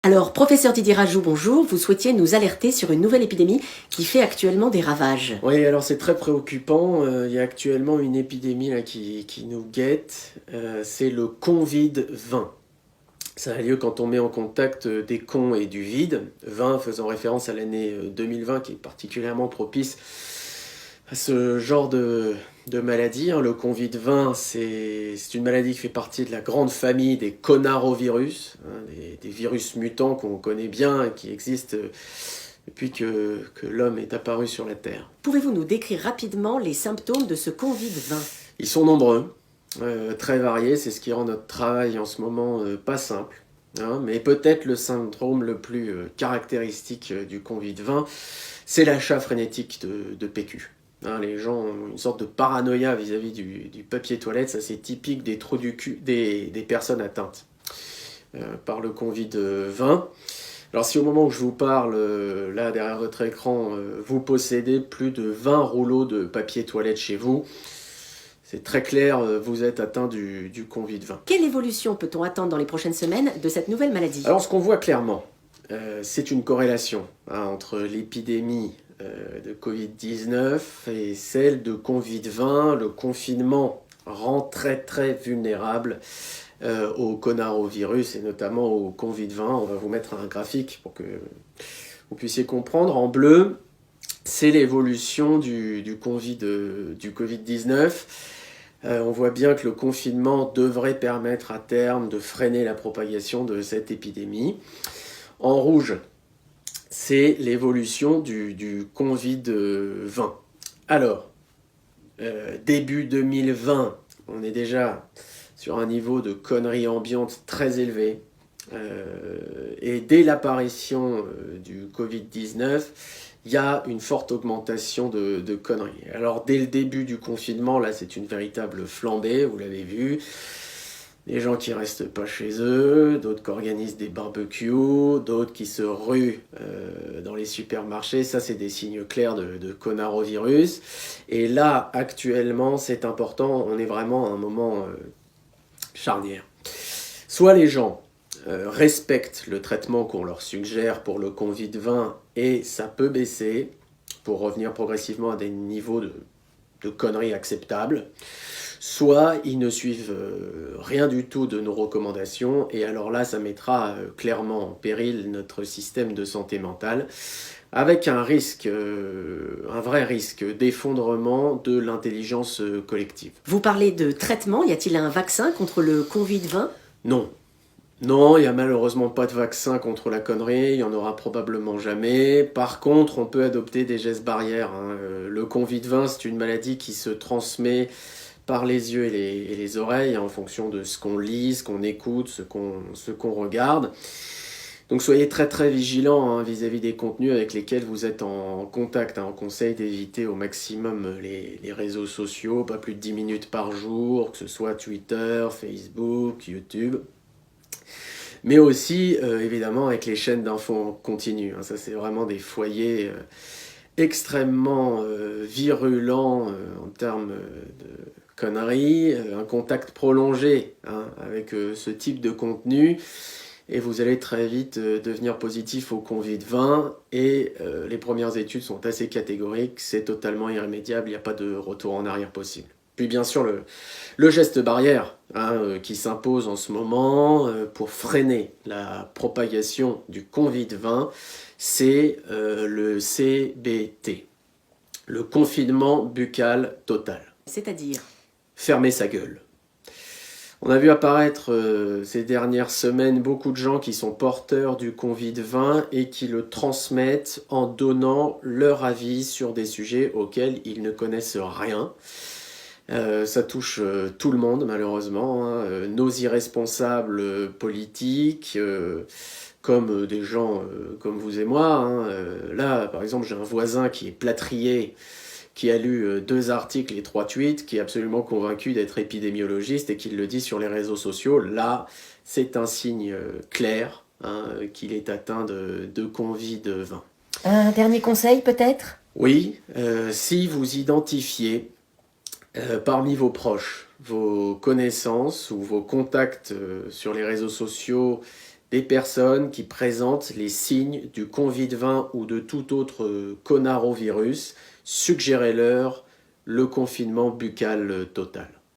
Alors, professeur Didier Rajoux, bonjour. Vous souhaitiez nous alerter sur une nouvelle épidémie qui fait actuellement des ravages. Oui, alors c'est très préoccupant. Il y a actuellement une épidémie là, qui nous guette. C'est le Covid-20. Ça a lieu quand on met en contact des cons et du vide. 20 faisant référence à l'année 2020 qui est particulièrement propice à ce genre de maladie. Le Covid-20, c'est une maladie qui fait partie de la grande famille des conarovirus, des virus mutants qu'on connaît bien et qui existent depuis que l'homme est apparu sur la Terre. Pouvez-vous nous décrire rapidement les symptômes de ce Covid-20? Ils sont nombreux, très variés, c'est ce qui rend notre travail en ce moment pas simple. Mais peut-être le syndrome le plus caractéristique du Covid-20, c'est l'achat frénétique de PQ. Les gens ont une sorte de paranoïa vis-à-vis du papier toilette, ça c'est typique des trous du cul des personnes atteintes par le Covid-20. Alors si au moment où je vous parle, là derrière votre écran, vous possédez plus de 20 rouleaux de papier toilette chez vous, c'est très clair, vous êtes atteint du Covid-20. Quelle évolution peut-on attendre dans les prochaines semaines de cette nouvelle maladie? Alors ce qu'on voit clairement, c'est une corrélation entre l'épidémie de Covid-19 et celle de Covid-20. Le confinement rend très très vulnérable au conarovirus et notamment au Covid-20. On va vous mettre un graphique pour que vous puissiez comprendre. En bleu, c'est l'évolution du Covid-19. On voit bien que le confinement devrait permettre à terme de freiner la propagation de cette épidémie. En rouge, c'est l'évolution du Covid-20. Alors, début 2020, on est déjà sur un niveau de conneries ambiantes très élevé. Et dès l'apparition du Covid-19, il y a une forte augmentation de conneries. Alors dès le début du confinement, là c'est une véritable flambée, vous l'avez vu. Des gens qui restent pas chez eux, d'autres qui organisent des barbecues, d'autres qui se ruent dans les supermarchés. Ça, c'est des signes clairs de conarovirus. Et là, actuellement, c'est important, on est vraiment à un moment charnière. Soit les gens respectent le traitement qu'on leur suggère pour le Covid-20 et ça peut baisser pour revenir progressivement à des niveaux de conneries acceptables. Soit ils ne suivent rien du tout de nos recommandations et alors là ça mettra clairement en péril notre système de santé mentale avec un risque, un vrai risque d'effondrement de l'intelligence collective. Vous parlez de traitement, y a-t-il un vaccin contre le Covid-20? Non. Non, il n'y a malheureusement pas de vaccin contre la connerie, il n'y en aura probablement jamais. Par contre, on peut adopter des gestes barrières. Le Covid-20, c'est une maladie qui se transmet par les yeux et les oreilles en fonction de ce qu'on lit, ce qu'on écoute, ce qu'on regarde. Donc soyez très très vigilants vis-à-vis des contenus avec lesquels vous êtes en contact. On conseille d'éviter au maximum les réseaux sociaux, pas plus de 10 minutes par jour, que ce soit Twitter, Facebook, YouTube. Mais aussi, évidemment, avec les chaînes d'infos en continu. Ça, c'est vraiment des foyers extrêmement virulents en termes de conneries. Un contact prolongé avec ce type de contenu. Et vous allez très vite devenir positif au Covid-20. Et les premières études sont assez catégoriques. C'est totalement irrémédiable. Il n'y a pas de retour en arrière possible. Puis bien sûr, le geste barrière qui s'impose en ce moment pour freiner la propagation du Covid-20, c'est le CBT, le confinement buccal total. C'est-à-dire? Fermer sa gueule. On a vu apparaître ces dernières semaines beaucoup de gens qui sont porteurs du Covid-20 et qui le transmettent en donnant leur avis sur des sujets auxquels ils ne connaissent rien. Ça touche tout le monde malheureusement, nos irresponsables politiques, comme des gens comme vous et moi. Là, par exemple, j'ai un voisin qui est plâtrier, qui a lu 2 articles et 3 tweets, qui est absolument convaincu d'être épidémiologiste et qui le dit sur les réseaux sociaux. Là, c'est un signe clair qu'il est atteint de Covid-20. Un dernier conseil peut-être? Oui, si vous identifiez parmi vos proches, vos connaissances ou vos contacts sur les réseaux sociaux, les personnes qui présentent les signes du Covid-20 ou de tout autre coronavirus, suggérez-leur le confinement buccal total.